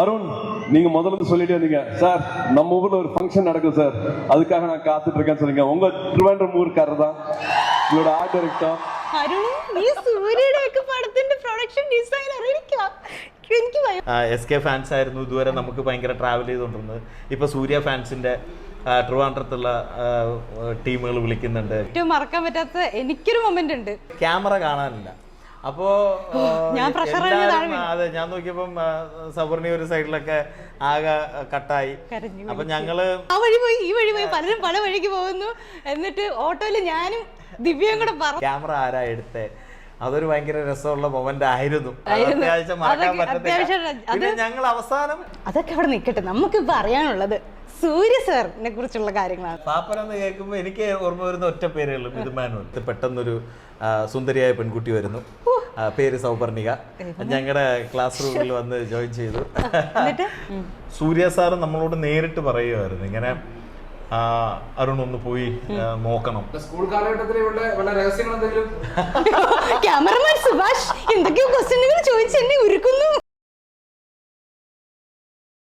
அருண், நீங்க முதல்ல சொல்லிட்டே இருந்தீங்க சார், நம்ம ஊர்ல ஒரு ஃபங்க்ஷன் நடக்கும் சார், அதுக்காக நான் காத்துட்டு இருக்கேன்னு சொன்னீங்க. உங்க திருவேண்டரம் ஊருக்காரர் தான் உங்களோட ஆர்ட் டைரக்டர். അരുൺ, നീ സൂര്യയുടെ പടത്തിന്റെ production designer. S K fans ആയിരുന്നു ഇതുവരെ നമുക്ക് ഭയങ്കര ട്രാവൽ ചെയ്തുകൊണ്ടിരുന്നത്. ഇപ്പൊ സൂര്യ ഫാൻസിന്റെ ട്രിവാൻഡ്രത്തുള്ള ടീമുകൾ വിളിക്കുന്നുണ്ട്. ഏറ്റവും മറക്കാൻ പറ്റാത്ത എനിക്കൊരു മൊമെന്റ് ഉണ്ട്. ക്യാമറ കാണാനില്ല. അപ്പോ അതെ, ഞാൻ നോക്കിയപ്പം സബർണി ഒരു സൈഡിലൊക്കെ ആകെ കട്ടായി. അപ്പൊ ഞങ്ങള് ആ വഴി പോയി ഈ വഴി പോയി പലരും പല വഴിക്ക് പോകുന്നു. എന്നിട്ട് ഓട്ടോയില് ഞാനും ദിവ്യയും കൂടെ പറഞ്ഞു ക്യാമറ ആരാ എടുത്തേ. അതൊരു ഭയങ്കര രസമുള്ള മൊമെന്റ് ആയിരുന്നു. അത്യാവശ്യം മറക്കാൻ പറ്റത്തില്ല. പിന്നെ ഞങ്ങൾ അവസാനം അതൊക്കെ അവിടെ നിൽക്കട്ടെ, നമുക്കിപ്പോ അറിയാനുള്ളത് സൂര്യ സാറിനെ കുറിച്ചുള്ള കാര്യങ്ങളാണ്. പാപ്പനെന്ന് കേൾക്കുമ്പോൾ എനിക്ക് ഓർമ്മ വരുന്ന ഒറ്റ പേരുള്ളൂ, മിഥുമാനുവൽ. പെട്ടെന്നൊരു സുന്ദരിയായ പെൺകുട്ടി വരുന്നു, പേര് സൗപർണിക. ഞങ്ങളുടെ ക്ലാസ് റൂമിൽ വന്ന് ജോയിൻ ചെയ്തു. സൂര്യ സാറ് നമ്മളോട് നേരിട്ട് പറയുമായിരുന്നു ഇങ്ങനെ, അരുൺ ഒന്ന് പോയി നോക്കണം. സ്കൂൾ കാലഘട്ടത്തിൽ ഇവിടെ വല്ല രഹസ്യങ്ങൾ എന്തെങ്കിലും? ക്യാമറമാൻ സുഭാഷ് എന്തൊക്കെയോ ക്വസ്റ്റ്യനുകൾ ചോദിച്ച് എന്നെ